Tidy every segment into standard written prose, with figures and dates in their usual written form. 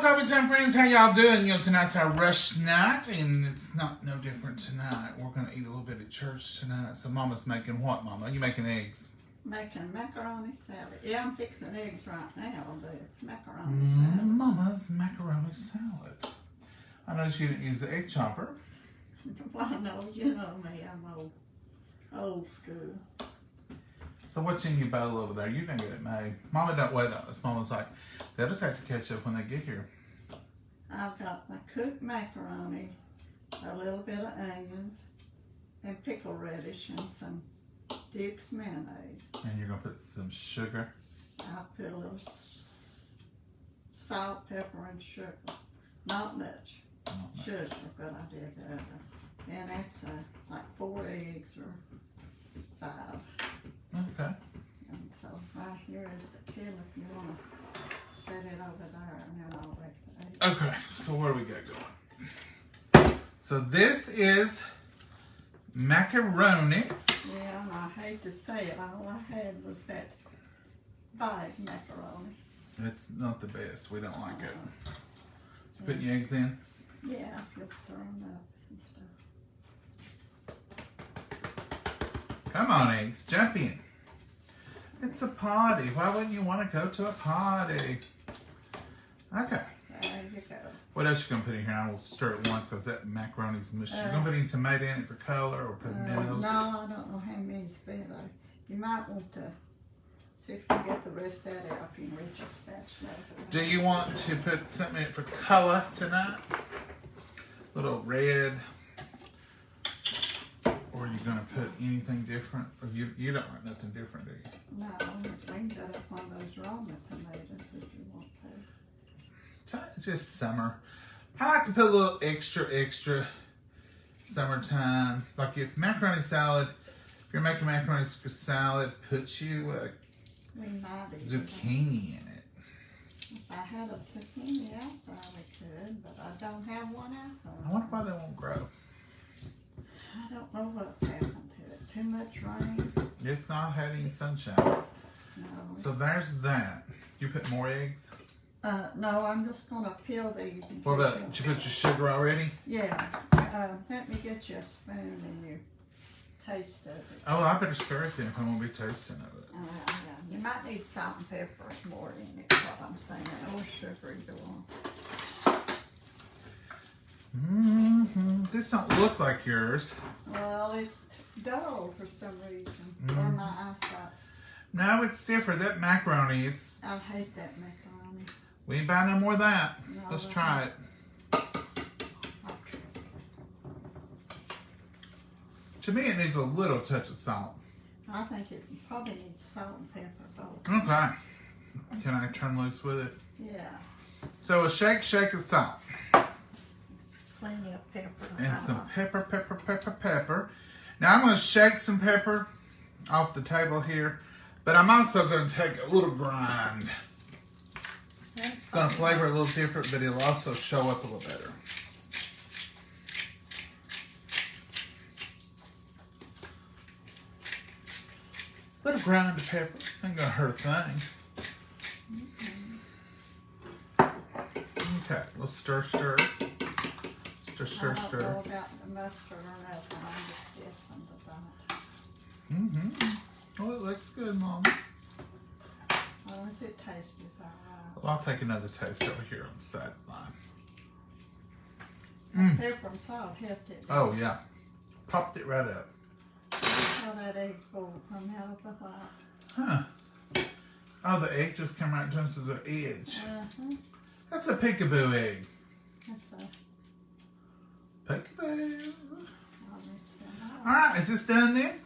Hello, Coffee Time friends. How y'all doing? You know, tonight's our rush night, and it's not no different tonight. We're going to eat a little bit at church tonight. So Mama's making what, Mama? You making eggs? Making macaroni salad. Yeah, I'm fixing eggs right now, but it's macaroni salad. Mama's macaroni salad. I noticed you didn't use the egg chopper. Well, no, you know me. I'm old school. So what's in your bowl over there? You didn't get it made. Mama don't wait on us. Mama's like, they'll just have to catch up when they get here. I've got my cooked macaroni, a little bit of onions, and pickle radish, and some Duke's mayonnaise. And you're going to put some sugar. I'll put a little salt, pepper, and sugar. Not much sugar, but I did that. And that's like 4 eggs or 5. Okay. And so right here is the kettle if you want to set it over there, and then I'll wait the eggs. Okay, so where do we got going? So this is macaroni. Yeah, and I hate to say it, all I had was that bag macaroni. It's not the best. We don't like it. Putting your eggs in? Yeah, just stir them up and stuff. Come on, eggs. Jump in. It's a party. Why wouldn't you want to go to a party? Okay. There you go. What else you going to put in here? I will stir it once because that macaroni's mushy. You going to put any tomato in it for color or put minnows? No, I don't know how many spit. You might want to see if you can get the rest of that out if you can reach a spatula. Do you want to put something in it for color tonight? Little red. Or are you going to put anything different? Or you don't want nothing different, do you? No, we can cut up one of those raw tomatoes if you want to. So it's just summer. I like to put a little extra summertime. Like if macaroni salad, if you're making macaroni salad, put you a zucchini in it. If I had a zucchini, I probably could, but I don't have one out there. I wonder why they won't grow. I don't know what's happened to it. Too much rain? It's not had any sunshine. No. So there's that. You put more eggs? No, I'm just going to peel these. What about, did you put your sugar already? Yeah. Let me get you a spoon and you taste of it. Oh, I better stir it then if I'm going to be tasting of it. Yeah. You might need salt and pepper more in it, what I'm saying, or sugar either one. This don't look like yours. Well, it's dull for some reason, or my eyesight's. No, it's different. That macaroni, it's... I hate that macaroni. We ain't buy no more of that. No, Let's try it. To me, it needs a little touch of salt. I think it probably needs salt and pepper both. Okay. Can I turn loose with it? Yeah. So a shake of salt. Plenty of pepper. And some pepper. Now I'm going to shake some pepper off the table here, but I'm also going to take a little grind. It's going to flavor a little different, but it'll also show up a little better. Little grind of pepper. Ain't going to hurt a thing. Okay, let's stir. Stir. I don't know about the mustard or nothing. I'm just guessing about it. Oh, it looks good, Mom. Well, as it tastes, it's all right. Well, I'll take another taste over here on the sideline. Pepper and salt helped it. Oh, yeah. Popped it right up. That's how that egg's boiled from out of the white. Huh. Oh, the egg just came right down to the edge. That's a peekaboo egg. That's a... Peekaboo. All right, is this done then?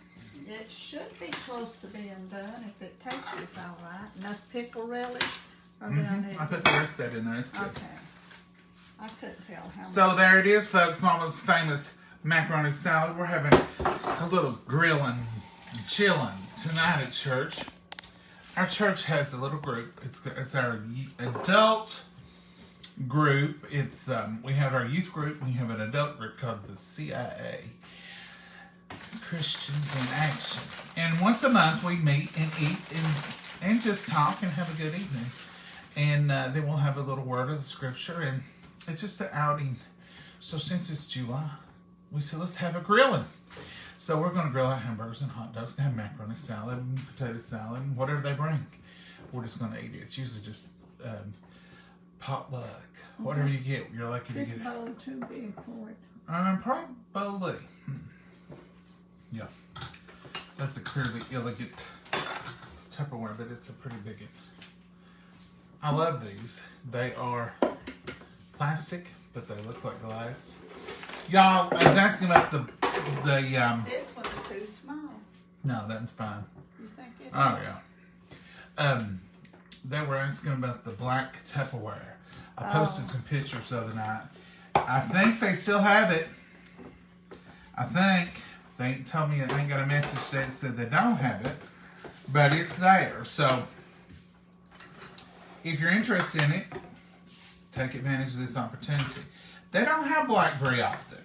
It should be close to being done if it tastes all right. Enough pickle relish? Or do I need... I put the rest of that in there. It's good. Okay. I couldn't tell how much. So there it is, folks. Mama's famous macaroni salad. We're having a little grilling and chilling tonight at church. Our church has a little group. It's our adult group. It's we have our youth group. We have an adult group called the CIA, Christians in Action. And once a month we meet and eat and just talk and have a good evening. And then we'll have a little word of the scripture, and it's just an outing. So since it's July, we said let's have a grilling. So we're going to grill our hamburgers and hot dogs and have macaroni salad and potato salad and whatever they bring. We're just going to eat it. It's usually just potluck. Whatever you get, you're lucky to get it. Is this bowl too big for it? Probably. Yeah. That's a clearly elegant Tupperware, but it's a pretty big one. I love these. They are plastic, but they look like glass. Y'all, I was asking about the This one's too small. No, that's fine. You think it? Oh yeah. They were asking about the black Tupperware. I posted some pictures the other night. I think they still have it. I think they told me I ain't got a message that said they don't have it, but it's there. So if you're interested in it, take advantage of this opportunity. They don't have black very often.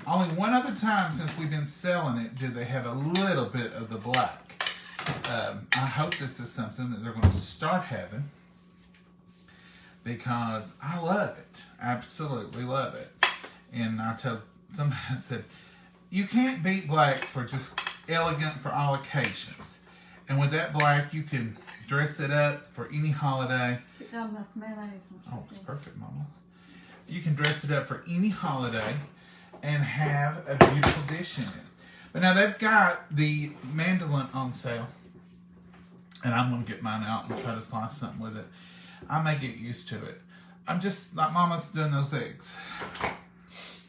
Only one other time since we've been selling it did they have a little bit of the black. I hope this is something that they're going to start having because I love it. Absolutely love it. And I told somebody, I said, you can't beat black for just elegant for all occasions. And with that black, you can dress it up for any holiday. Sit down with mayonnaise and stuff. Oh, it's perfect, Mama. You can dress it up for any holiday and have a beautiful dish in it. But now they've got the mandolin on sale. And I'm going to get mine out and try to slice something with it. I may get used to it. I'm just like Mama's doing those eggs.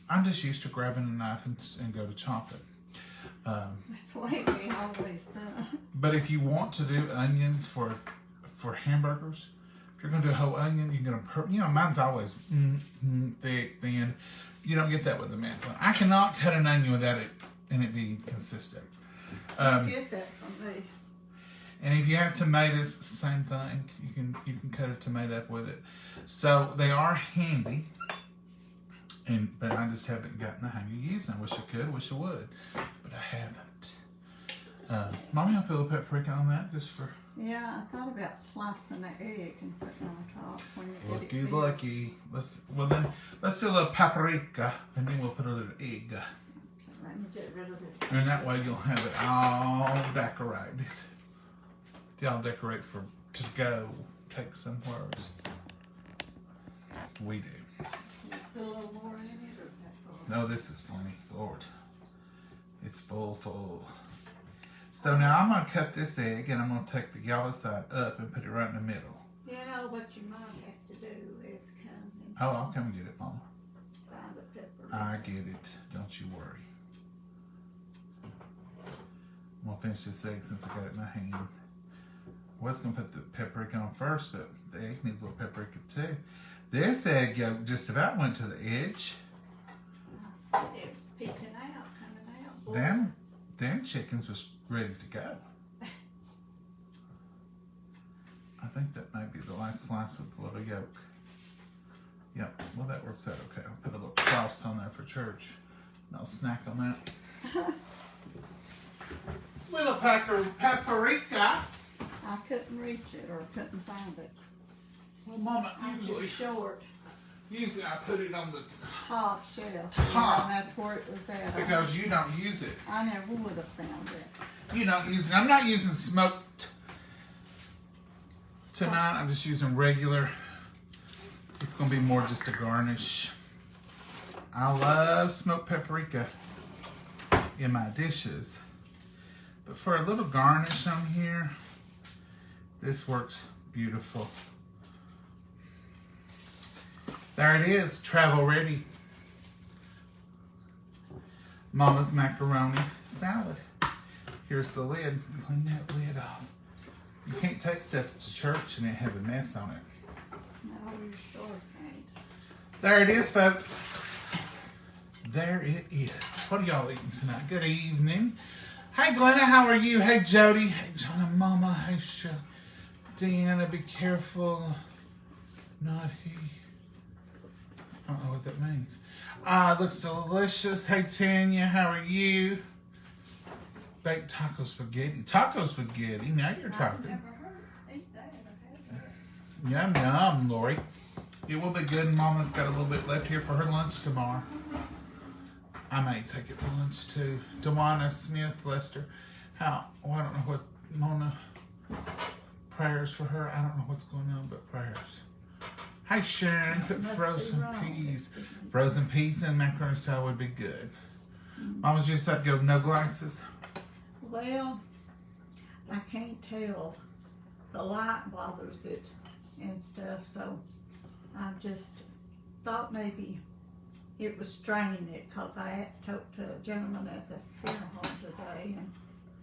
I'm just used to grabbing a knife and go to chop it. That's what we always do. But if you want to do onions for hamburgers, if you're going to do a whole onion, you're going to, mine's always thick, thin. You don't get that with the mandolin. I cannot cut an onion without it and it be consistent. You get that from me. And if you have tomatoes, same thing. You can cut a tomato up with it. So they are handy. But I just haven't gotten the hang of using them. I wish I could, wish I would. But I haven't. Mommy, I'll put a little paprika on that just for... Yeah, I thought about slicing the egg and putting on top when you get Lucky, it big. lucky. Let's do a little paprika, and then we'll put a little egg. Okay, let me get rid of this. And that way you'll have it all decorated. Y'all decorate to go. Take some words. We do. Put a little more in it, or is that full? No, this is plenty. Lord. It's full. So now I'm going to cut this egg and I'm going to take the yellow side up and put it right in the middle. You know what you might have to do is come and Oh, I'll come and get it, Mama. find the pepper. I get it. Don't you worry. I'm going to finish this egg since I got it in my hand. I was going to put the paprika on first, but the egg needs a little paprika too. This egg yolk just about went to the edge. I said it was peeking out, coming out. Boy. Them chickens was ready to go. I think that might be the last slice with the little yolk. Yep, well that works out okay. I'll put a little cross on there for church. And I'll snack on that. Little paprika. I couldn't reach it or couldn't find it. Well, Mama, I'm too short. Usually I put it on the Top shelf. Top. And that's where it was at. because you don't use it. I never would have found it. You don't use it. I'm not using smoked tonight. I'm just using regular. It's going to be more just a garnish. I love smoked paprika in my dishes. But for a little garnish on here, this works beautiful. There it is, travel ready. Mama's macaroni salad. Here's the lid. Clean that lid off. You can't take stuff to church and it have a mess on it. No, you sure can't. There it is, folks. There it is. What are y'all eating tonight? Good evening. Hey, Glenna, how are you? Hey, Jody. Hey, John and Momma. Hey, Deanna, be careful. Not he. I don't know what that means. It looks delicious. Hey, Tanya, how are you? Baked taco spaghetti. Taco spaghetti. Now you're I've talking. never heard eat that. I've had that. Yum, yum, Lori. It will be good. Mama's got a little bit left here for her lunch tomorrow. I may take it for lunch too. Dewana Smith, Lester. I don't know what, Mona, prayers for her. I don't know what's going on, but prayers. Hey, Sharon, put frozen peas. Frozen peas and macaroni salad would be good. Mama just had to go no glasses. Well, I can't tell. The light bothers it and stuff, so I just thought maybe it was straining it, because I talked to a gentleman at the funeral home today, and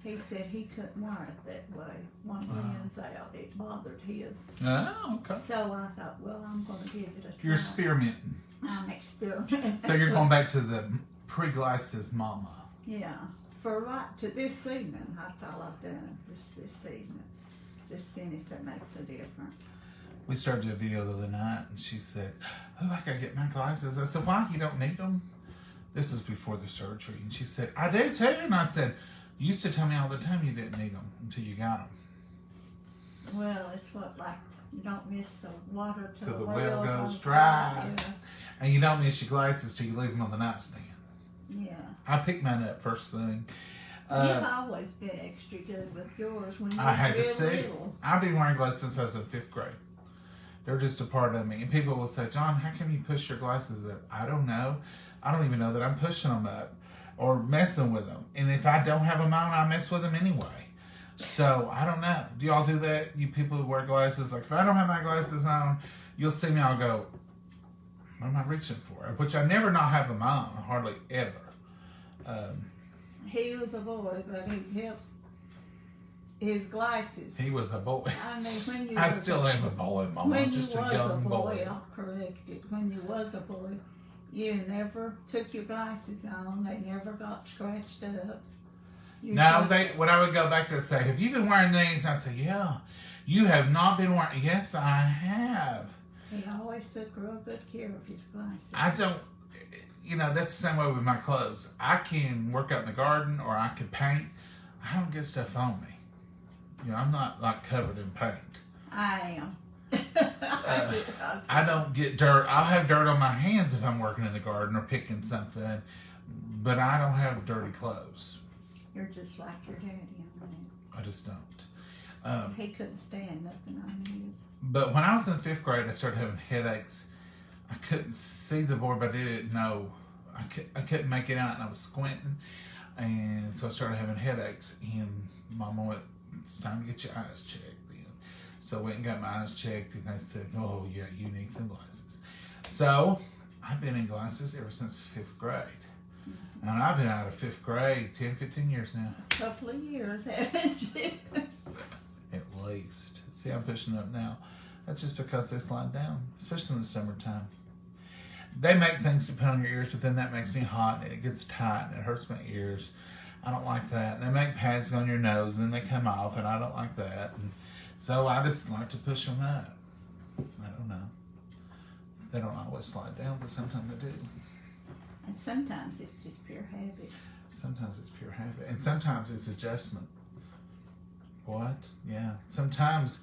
he said he couldn't wear it that way. One lens out, it bothered his. Oh, okay. So I thought, well, I'm going to give it a try. You're experimenting. I'm experimenting. So you're going back to the pre-glasses mama. Yeah, for right to this evening, that's all I've done, just this evening. Just seeing if it makes a difference. We started a video the other night, and she said, oh, I gotta get my glasses. I said, why? You don't need them? This was before the surgery. And she said, I do too. And I said, you used to tell me all the time you didn't need them until you got them. Well, it's what, like, you don't miss the water till So the well well goes dry. Yeah. And you don't miss your glasses till you leave them on the nightstand. Yeah. I picked mine up first thing. You've always been extra good with yours when you I had to was see. little. I've been wearing glasses since I was in 5th grade. They're just a part of me. And people will say, John, how come you push your glasses up? I don't know. I don't even know that I'm pushing them up or messing with them. And if I don't have them on, I mess with them anyway. So, I don't know. Do y'all do that? You people who wear glasses, like if I don't have my glasses on, you'll see me, I'll go, what am I reaching for? Which I never not have them on, hardly ever. He was a boy, but he helped his glasses. He was a boy. I mean, when you I still am a boy, Mama. when Just you a was young boy. I'll correct it. When you was a boy, you never took your glasses on. They never got scratched up. No, when I would go back to say, have you been wearing these? I say, yeah. You have not been wearing. Yes, I have. He always took real good care of his glasses. I don't. That's the same way with my clothes. I can work out in the garden or I can paint. I don't get stuff on me. I'm not like covered in paint. I am. I don't get dirt. I'll have dirt on my hands if I'm working in the garden or picking something, but I don't have dirty clothes. You're just like your daddy. I just don't. He couldn't stand nothing on his. But when I was in 5th grade, I started having headaches. I couldn't see the board, but I didn't know. I couldn't make it out, and I was squinting. And so I started having headaches. And Mama went, it's time to get your eyes checked then. So I went and got my eyes checked, and they said, oh, yeah, you need some glasses. So I've been in glasses ever since 5th grade. Mm-hmm. And I've been out of 5th grade 10, 15 years now. A couple of years, haven't you? At least. See, I'm pushing up now. That's just because they slide down, especially in the summertime. They make things to put on your ears, but then that makes me hot, and it gets tight, and it hurts my ears. I don't like that. And they make pads on your nose, and they come off, and I don't like that. And so I just like to push them up. I don't know. They don't always slide down, but sometimes they do. And sometimes it's just pure habit. Sometimes it's pure habit. And sometimes it's adjustment. What? Yeah. Sometimes,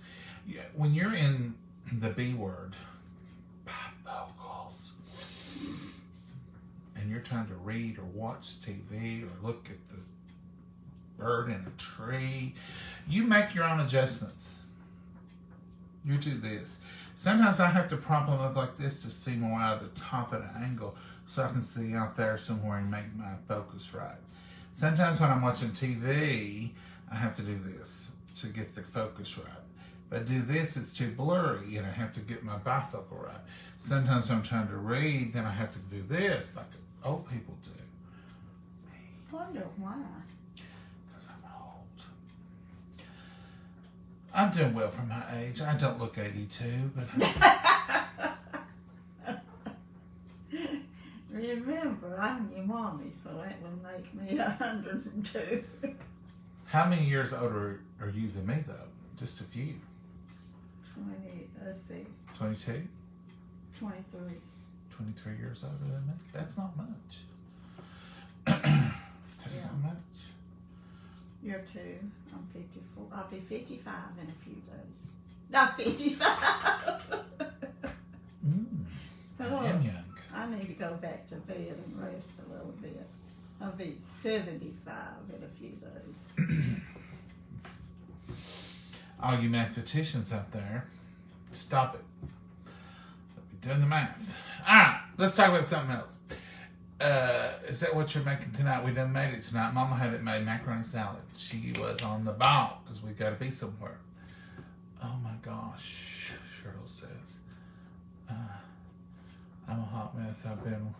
when you're in the B word, bifocals, and you're trying to read or watch TV or look at the bird in a tree, you make your own adjustments. You do this. Sometimes I have to prop them up like this to see more out of the top at an angle so I can see out there somewhere and make my focus right. Sometimes when I'm watching TV, I have to do this to get the focus right. If I do this, it's too blurry and I have to get my bifocal right. Sometimes when I'm trying to read, then I have to do this like old people do. I wonder why. Because I'm old. I'm doing well for my age. I don't look 82, but Remember, I'm your mommy, so that would make me 102. How many years older are you than me, though? Just a few. 20, let's see. 22? 23. 23 years older than me? That's not much. That's not much. You're 2. I'm 54. I'll be 55 in a few days. Not 55. I am young. I need to go back to bed and rest a little bit. I'll be 75 in a few days. All you mathematicians out there, stop it. We're doing the math. All right, let's talk about something else. Is that what you're making tonight? We done made it tonight. Mama had it made, macaroni salad. She was on the ball because we got to be somewhere. Oh my gosh, Cheryl says. I'm a hot mess. I've been,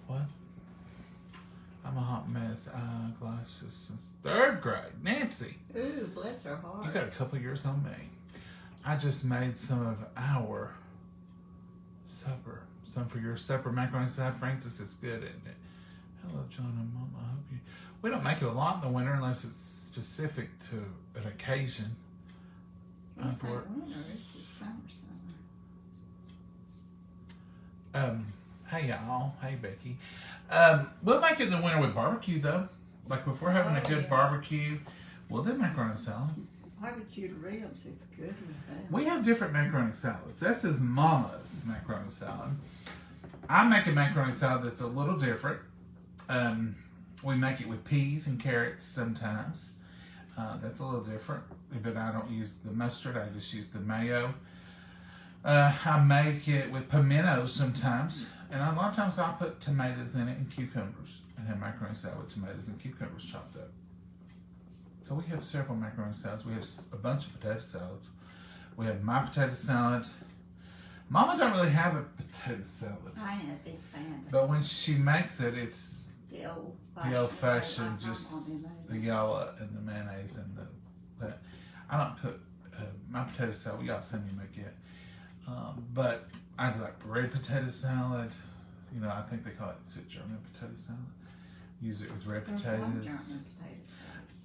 what? I'm a hot mess. Glasses since 3rd grade. Nancy. Ooh, bless her heart. You got a couple years on me. I just made some of our supper. Some for your supper. Macaroni salad. Francis, is good, isn't it? Hello, John and Momma. I hope you... We don't make it a lot in the winter unless it's specific to an occasion. It's not winter. It's the summer. Hey y'all. Hey Becky. We'll make it in the winter with barbecue though. Like if we're having a good barbecue, we'll do macaroni salad. Barbecued ribs, it's good with that. We have different macaroni salads. This is Mama's macaroni salad. I make a macaroni salad that's a little different. We make it with peas and carrots sometimes. That's a little different, but I don't use the mustard. I just use the mayo. I make it with pimento sometimes, and a lot of times I'll put tomatoes in it and cucumbers, and have macaroni salad with tomatoes and cucumbers chopped up. So we have several macaroni salads. We have a bunch of potato salads. We have my potato salad. Mama don't really have a potato salad. I ain't a big fan of it. But when she makes it, it's The old-fashioned, just the yellow and the mayonnaise and that. I don't put my potato salad. Y'all seen me make it. But I do like red potato salad. You know, I think they call it German potato salad. Use it with red potatoes.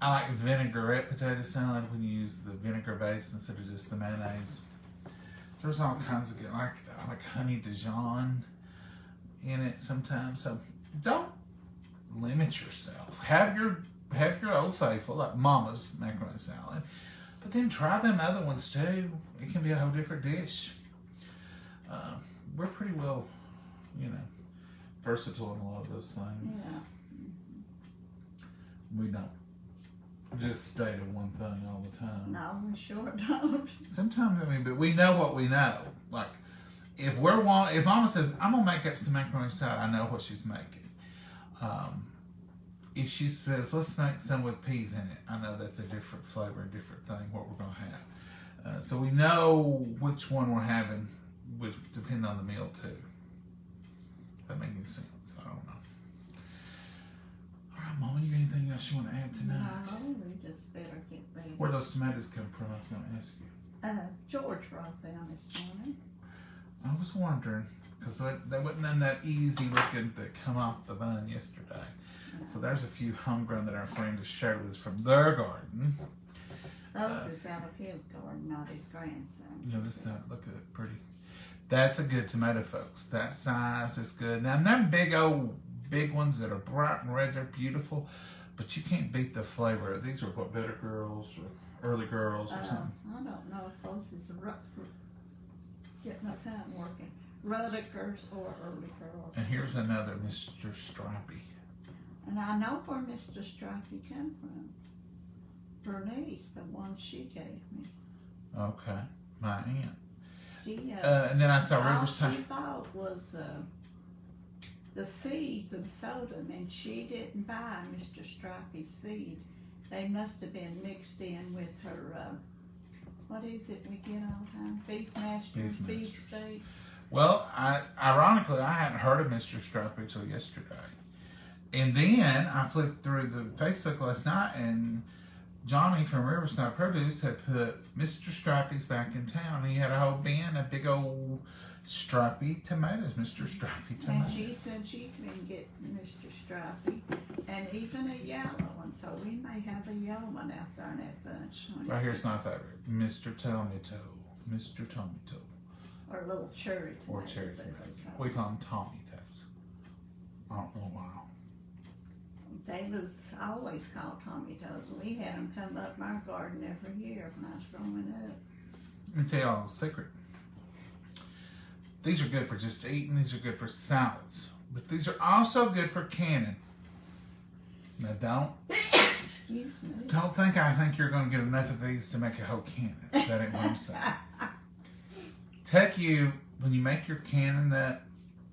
I like vinaigrette potato salad when you use the vinegar base instead of just the mayonnaise. There's all kinds of good. I like honey Dijon in it sometimes. So don't limit yourself. Have your Old Faithful, like Mama's macaroni salad, but then try them other ones too. It can be a whole different dish. We're pretty well, versatile in a lot of those things. Yeah. We don't just stay to one thing all the time. No, we sure don't. Sometimes, but we know what we know. Like, if Mama says, I'm going to make up some macaroni salad, I know what she's making. If she says, let's make some with peas in it, I know that's a different flavor, a different thing, what we're going to have. So we know which one we're having, depending on the meal, too. Does that make any sense? I don't know. All right, Mama, you got anything else you want to add tonight? No, we just better get ready. Where those tomatoes come from, I was going to ask you. George brought them this morning. I was wondering, because they wasn't none that easy looking to come off the vine yesterday. No. So there's a few homegrown that our friend has shared with us from their garden. Those is out of his garden, not his grandson. Look at it, pretty. That's a good tomato, folks. That size is good. Now, them big ones that are bright and red, they're beautiful, but you can't beat the flavor. These are what, Better Girls or Early Girls or something? I don't know if those is get my time working. Rudderkers or Early Girls. And here's another Mr. Stripey. And I know where Mr. Stripey came from. Bernice, the one she gave me. Okay, my aunt. She, and then I saw all Riverside. she bought was the seeds and sowed them, and she didn't buy Mr. Stripey's seed. They must have been mixed in with her, what is it we get all the time? Beef steaks. Well, ironically, I hadn't heard of Mr. Stripey until yesterday. And then I flipped through the Facebook last night, and Johnny from Riverside Produce had put Mr. Stripey's back in town. He had a whole bin of big old stripey tomatoes, Mr. Stripey tomatoes. And she said she couldn't get Mr. Stripey, and even a yellow one, so we may have a yellow one out there in that bunch. Right here's my favorite, Mr. Tomato. Mr. Tomato. Or little cherry tomatoes. Or cherry tomatoes. We call them tomatoes. I don't know why. They was always called tomatoes. We had them come up in our garden every year when I was growing up. Let me tell you all a secret. These are good for just eating. These are good for salads. But these are also good for canning. Now Excuse me. don't think you're going to get enough of these to make a whole cannon. That ain't what I'm saying. When you make your canning up,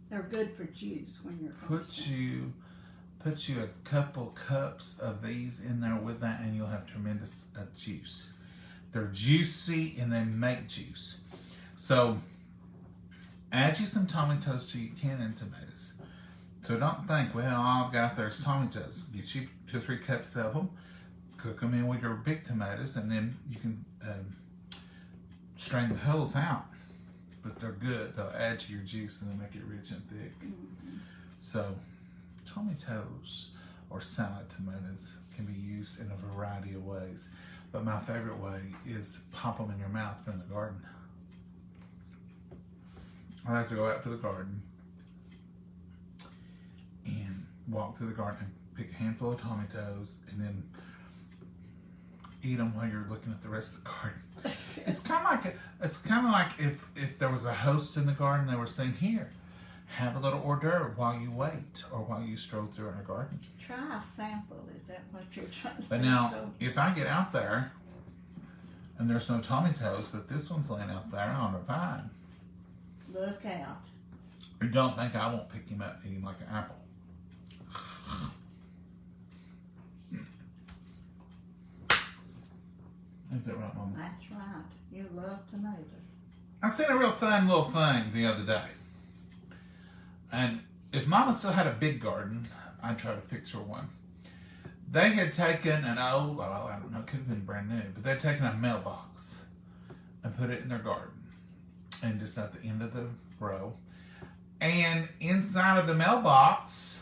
they're good for juice when you're put you a couple cups of these in there with that, and you'll have tremendous juice. They're juicy and they make juice. So add you some tomatoes to your canning tomatoes. So don't think, well, all I've got there is tomatoes. Get you 2 or 3 cups of them, cook them in with your big tomatoes, and then you can strain the hulls out. But they're good. They'll add to your juice and they make it rich and thick. Mm-hmm. So tomatoes or salad tomatoes can be used in a variety of ways. But my favorite way is pop them in your mouth from the garden. I like to go out to the garden and walk through the garden and pick a handful of tomatoes and then eat them while you're looking at the rest of the garden. It's kind of like if there was a host in the garden, they were saying, here, have a little hors d'oeuvre while you wait or while you stroll through our garden. Try a sample. Is that what you're trying to say? But now, if I get out there and there's no tomatoes, but this one's laying out there on a vine, look out. you don't think I won't pick him up and eat him like an apple. Is that right, Mama? That's right. You love tomatoes. I seen a real fun little thing the other day. And if Mama still had a big garden, I'd try to fix her one. They had taken an old, I don't know, it could have been brand new, but they'd taken a mailbox and put it in their garden. And just at the end of the row. And inside of the mailbox,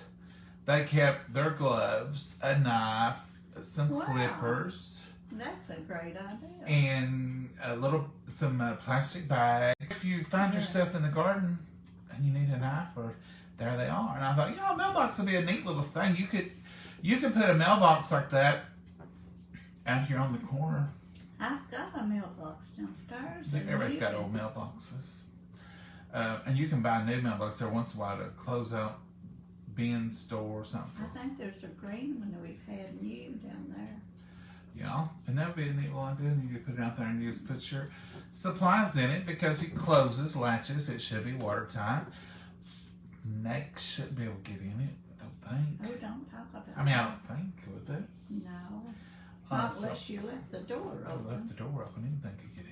they kept their gloves, a knife, some clippers. That's a great idea. And some plastic bag. If you find yourself in the garden and you need a knife, or there they are. And I thought, a mailbox would be a neat little thing. You could put a mailbox like that out here on the corner. I've got a mailbox downstairs. Everybody's got old mailboxes. And you can buy a new mailbox there once in a while to close out bin store or something. I think there's a green one that we've had new down there. Yeah, and that would be a neat little idea. And you could put it out there and you just put your supplies in it because it closes, latches. It should be watertight. Snakes shouldn't be able to get in it, I don't think. Oh, don't talk about I don't think, would they? No. Not unless you left the door open. Left the door open, anything could get in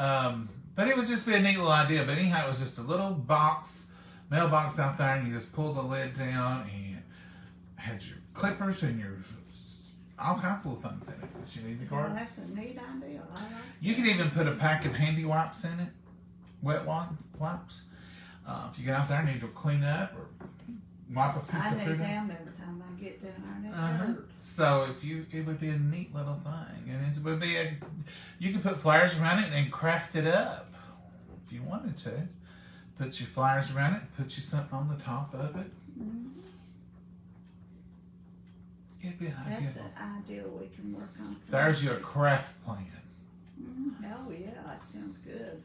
it. But it would just be a neat little idea. But anyhow, it was just a little mailbox out there, and you just pull the lid down and had your clippers and your all kinds of little things in it that you need in the garden. Well, that's a neat idea. I like You could even put a pack of handy wipes in it, wet wipes. If you get out there and need to clean up or wipe a piece I of need food. them every time I get down there. And it hurts. So it would be a neat little thing, and it would be you could put flowers around it and craft it up if you wanted to. Put your flowers around it, put you something on the top of it. Mm-hmm. It'd be an idea. That's an idea we can work on. There's your craft plan. Mm-hmm. Oh yeah, that sounds good.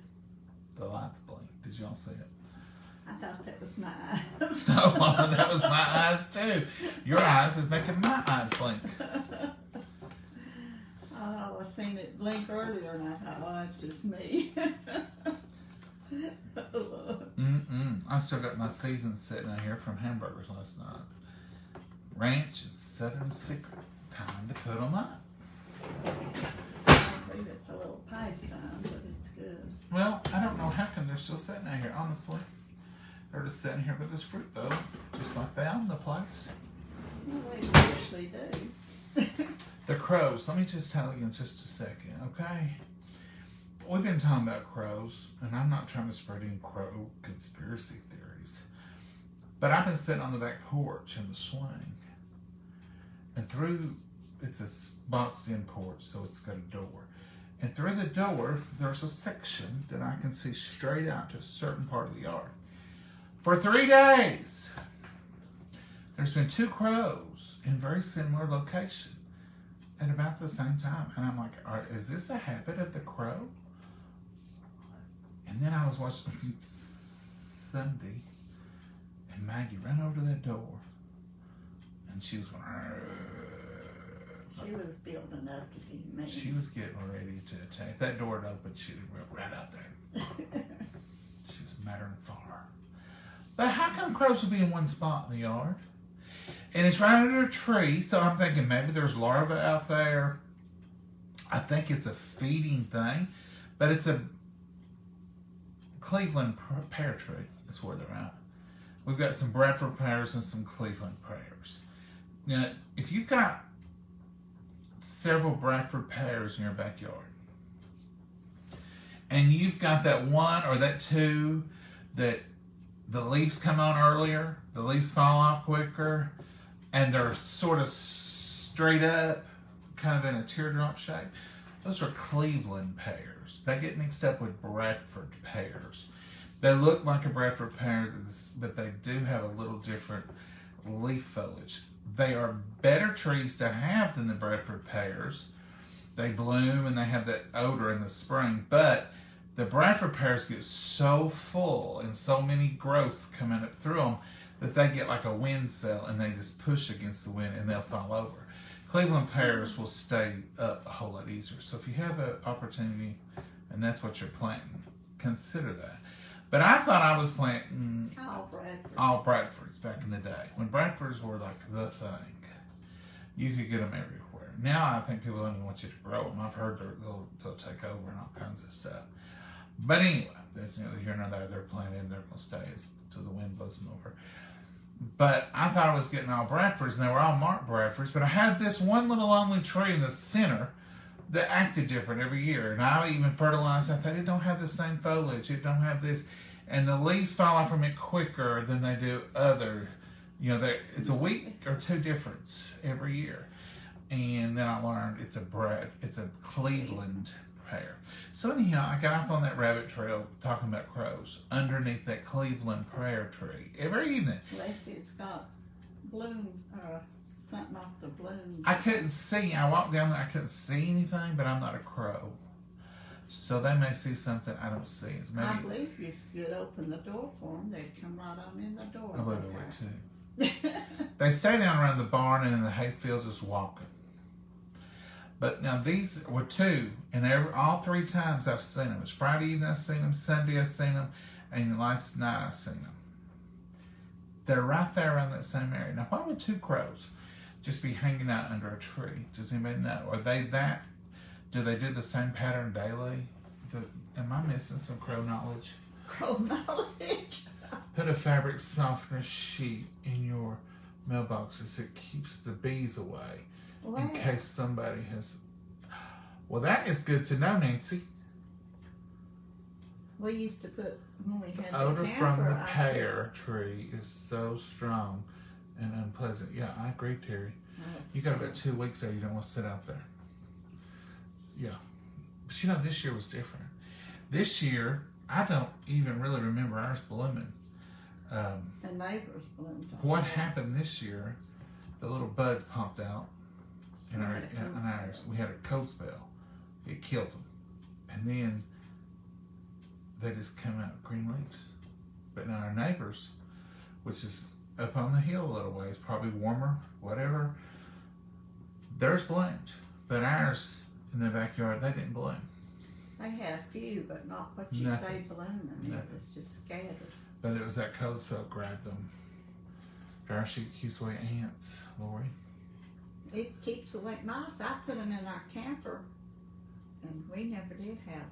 The lights blink. Did y'all see it? I thought that was my eyes. No, Mama, that was my eyes too. Your eyes is making my eyes blink. Oh, I seen it blink earlier and I thought, oh, it's just me. I still got my seasons sitting out here from hamburgers last night. Ranch is Southern Secret. Time to put them up. I believe it's a little past time, but it's good. Well, I don't know how come they're still sitting out here, honestly. They're just sitting here with this fruit bowl, just like they own the place. Well, they usually do. The crows, let me just tell you in just a second, okay? We've been talking about crows, and I'm not trying to spread any crow conspiracy theories. But I've been sitting on the back porch in the swing. And it's a boxed-in porch, so it's got a door. And through the door, there's a section that I can see straight out to a certain part of the yard. For 3 days, there's been 2 crows in very similar location. at about the same time. And I'm like, is this a habit of the crow? And then I was watching Sunday, and Maggie ran over to that door, and she was going, she was building up to be mean. She was getting ready to attack. If that door had opened, she'd have went right out there. She was madder than far. But how come crows would be in one spot in the yard? And it's right under a tree, so I'm thinking maybe there's larvae out there. I think it's a feeding thing, but it's a Cleveland pear tree. That's where they're at. We've got some Bradford pears and some Cleveland pears. Now, if you've got several Bradford pears in your backyard, and you've got that one or that two that the leaves come on earlier, the leaves fall off quicker, and they're sort of straight up, kind of in a teardrop shape, those are Cleveland pears. They get mixed up with Bradford pears. They look like a Bradford pear, but they do have a little different leaf foliage. They are better trees to have than the Bradford pears. They bloom and they have that odor in the spring, but the Bradford pears get so full and so many growths coming up through them that they get like a wind cell and they just push against the wind and they'll fall over. Cleveland pears will stay up a whole lot easier. So if you have an opportunity and that's what you're planting, consider that. But I thought I was planting all Bradfords back in the day, when Bradfords were like the thing. You could get them everywhere. Now I think people don't even want you to grow them. I've heard they'll take over and all kinds of stuff. But anyway, that's neither here nor there. They're planted, they're going to stay until the wind blows them over. But I thought I was getting all Bradfords, and they were all marked Bradfords. But I had this one little only tree in the center that acted different every year. And I even fertilized. I thought, it don't have the same foliage. It don't have this. And the leaves fall off from it quicker than they do other. You know, it's a week or two difference every year. And then I learned it's a Cleveland pear. So anyhow, I got off on that rabbit trail talking about crows underneath that Cleveland pear tree every evening. Lacey, it's got blooms or something off the blooms. I couldn't see. I walked down there. I couldn't see anything, but I'm not a crow. So they may see something I don't see. It's maybe, I believe if you'd open the door for them, they'd come right on in the door. I believe they would too. They stay down around the barn and in the hayfield just walking. But now these were two, and all three times I've seen them. It's Friday evening I've seen them, Sunday I've seen them, and last night I've seen them. They're right there around that same area. Now, why would two crows just be hanging out under a tree? Does anybody know? Are they that? Do they do the same pattern daily? Am I missing some crow knowledge? Crow knowledge. Put a fabric softener sheet in your mailboxes. It keeps the bees away. Wow. In case somebody has. Well, that is good to know, Nancy. We used to put, when we had the odor camper, from the pear tree is so strong and unpleasant. Yeah, I agree, Terry. You got about 2 weeks there. You don't want to sit out there. Yeah. But you know, this year was different. This year, I don't even really remember ours blooming. The neighbors bloomed. What happened this year, the little buds popped out in ours. We had a cold spell. It killed them. And then they just come out with green leaves. But now our neighbors, which is up on the hill a little ways, probably warmer, whatever, theirs bloomed. But ours in the backyard, they didn't bloom. They had a few, but not what you say blooming. It was just scattered. But it was that cold spell grabbed them. Dryer sheet keeps away ants, Lori. It keeps away mice. I put them in our camper, and we never did have,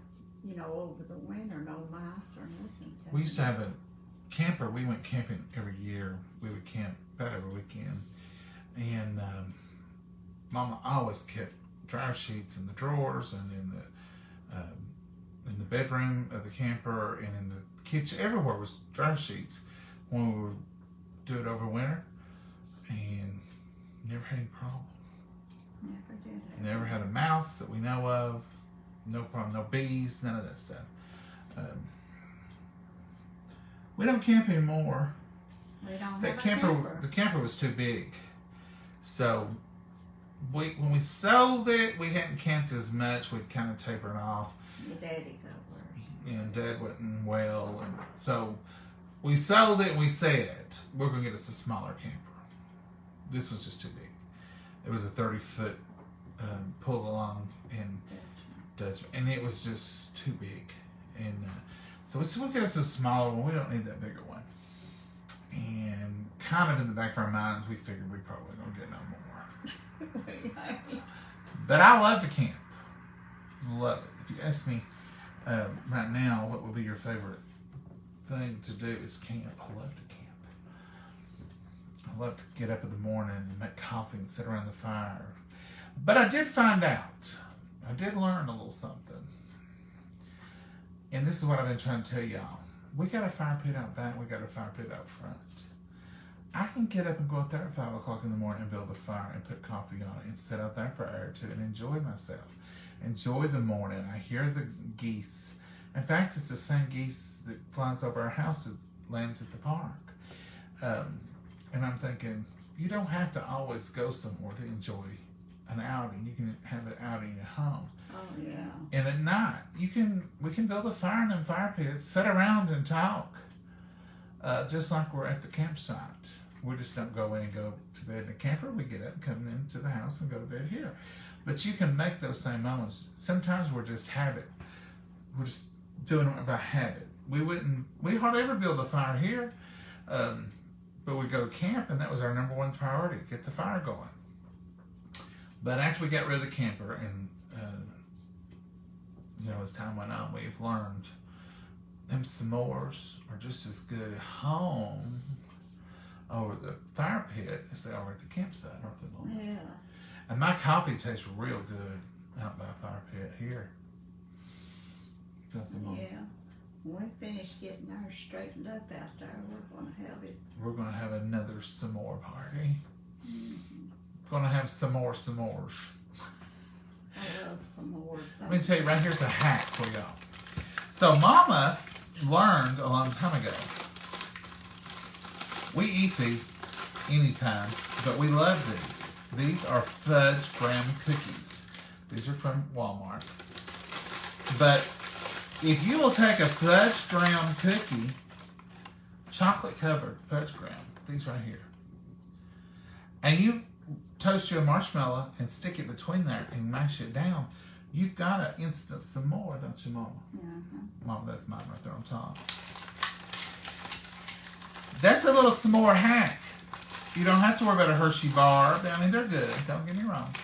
over the winter, no mice or nothing. We used to have a camper. We went camping every year. We would camp about every weekend. And Mama always kept dryer sheets in the drawers and in the bedroom of the camper and in the kitchen. Everywhere was dryer sheets when we would do it over winter, and never had any problem. Never did. Never had a mouse that we know of. No problem. No bees. None of that stuff. We don't camp anymore. We don't The camper was too big, so when we sold it, we hadn't camped as much. We'd kind of tapered off. Your daddy got worse. And Dad wasn't well, and so we sold it. And we said we're gonna get us a smaller camper. This was just too big. It was a 30-foot pull along in Dutch, and it was just too big. And so we said we'll get us a smaller one. We don't need that bigger one. And kind of in the back of our minds, we figured we probably don't get no more. But I love to camp. Love it. If you ask me right now, what would be your favorite thing to do is camp. I love to camp. I love to get up in the morning and make coffee and sit around the fire. But I did find out. I did learn a little something. And this is what I've been trying to tell y'all. We got a fire pit out back. We got a fire pit out front. I can get up and go out there at 5 o'clock in the morning and build a fire and put coffee on it and sit out there for an hour or two and enjoy myself. Enjoy the morning. I hear the geese. In fact, it's the same geese that flies over our house that lands at the park. And I'm thinking, you don't have to always go somewhere to enjoy an outing. You can have an outing at home. Oh, yeah. And at night, we can build a fire in them fire pits, sit around and talk, just like we're at the campsite. We just don't go in and go to bed in a camper. We get up and come into the house and go to bed here. But you can make those same moments. Sometimes we're just habit. We're just doing it by habit. We hardly ever build a fire here, but we go to camp, and that was our number one priority, get the fire going. But after we got rid of the camper, and as time went on, we've learned them s'mores are just as good at home over the fire pit as they are at the campsite, aren't they, Mom? Yeah. And my coffee tastes real good out by a fire pit here. Don't they, Mom? Yeah. When we finish getting ours straightened up out there, we're going to have it. We're going to have another s'more party. Mm-hmm. Going to have some more s'mores. I love some more. Let me tell you, right here's a hack for y'all. So Mama learned a long time ago. We eat these anytime, but we love these. These are fudge graham cookies. These are from Walmart. But if you will take a fudge graham cookie, chocolate covered fudge graham, these right here, and you toast your marshmallow and stick it between there and mash it down, you've got an instant s'more, don't you, Mama? Mm-hmm. Mama, that's mine right there on top. That's a little s'more hack. You don't have to worry about a Hershey bar. I mean, they're good, don't get me wrong.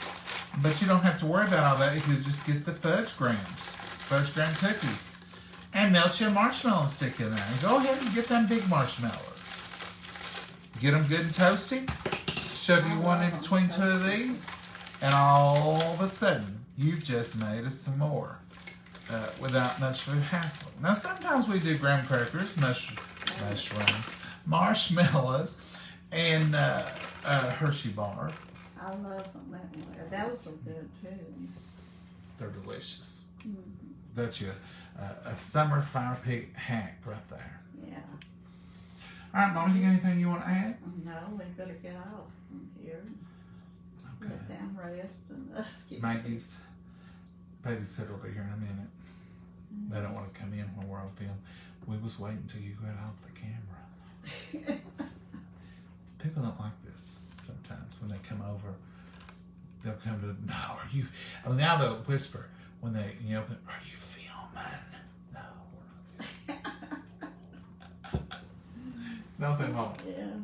But you don't have to worry about all that if you just get the fudge graham cookies, and melt your marshmallow and stick in there. And go ahead and get them big marshmallows. Get them good and toasty. Shove you one in between two of these, and all of a sudden, you've just made a s'more without much of a hassle. Now, sometimes we do graham crackers, mushrooms, marshmallows, and Hershey bar. I love them that way. Those are good too. They're delicious. Mm-hmm. That's your a summer fire pit hack right there. Yeah. All right, Mama, you got anything you want to add? No, we better get off from here. Okay. Let them rest and us get Maggie's babysitter will be here in a minute. Mm-hmm. They don't want to come in when we're open. We was waiting until you got off the camera. People don't like this sometimes when they come over. They'll come to, no, are you, I mean, now they'll whisper when they, are you filming? No, we're not filming. No, they won't. Yeah.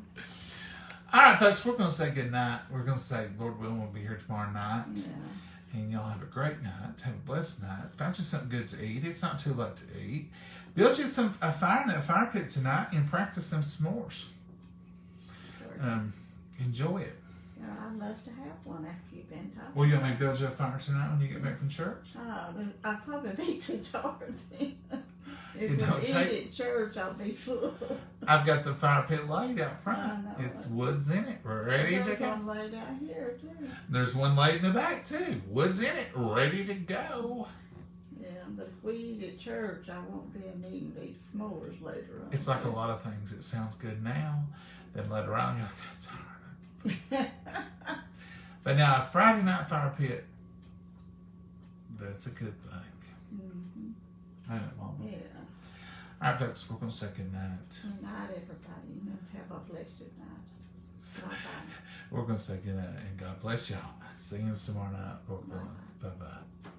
All right, folks, we're going to say good night. We're going to say, Lord willing, we'll be here tomorrow night. Yeah. And y'all have a great night. Have a blessed night. Find you something good to eat. It's not too late to eat. Build you a fire in that fire pit tonight and practice some s'mores. Sure. Enjoy it. I'd love to have one after you've been talking. Well, you want me to build you a fire tonight when you get back from church? Oh, I'll probably be too tired then. If It don't we take- eat at church, I'll be full. I've got the fire pit laid out front. I know It's it. wood's in it, ready to There's go. one laid out here too. There's one laid in the back too. Wood's in it, ready to go. Yeah, but if we eat at church, I won't be needing to eat s'mores later on. It's like a lot of things. It sounds good now, then later on you're like, I'm tired. But now a Friday night fire pit, that's a good thing. Mm-hmm. Ain't it, Mama? Yeah. All right, folks, we're going to say good night. Good night, everybody. Let's have a blessed night. Bye-bye. We're going to say good night and God bless y'all. See you tomorrow night. Bye-bye.